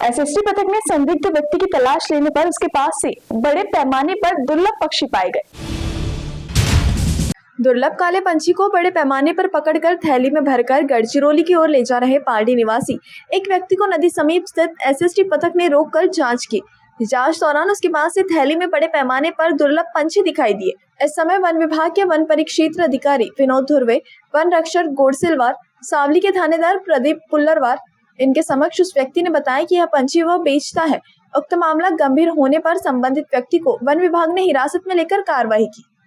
SST पथक ने संदिग्ध व्यक्ति की तलाश लेने पर उसके पास से बड़े पैमाने पर दुर्लभ पक्षी पाए गए। दुर्लभ काले पंछी को बड़े पैमाने पर पकड़कर थैली में भरकर गढ़चिरौली की ओर ले जा रहे पारडी निवासी एक व्यक्ति को नदी समीप स्थित एसएसटी पथक ने रोककर जांच की। जांच दौरान उसके पास से थैली में बड़े पैमाने पर दुर्लभ पंछी दिखाई दिए। इस समय वन विभाग के वन परिक्षेत्र अधिकारी विनोद धुर्वे, वन रक्षक गोडसिलवार, सावली के थानेदार प्रदीप पुल्लरवार इनके समक्ष उस व्यक्ति ने बताया कि यह पंछी वह बेचता है। उक्त मामला गंभीर होने पर संबंधित व्यक्ति को वन विभाग ने हिरासत में लेकर कार्रवाई की।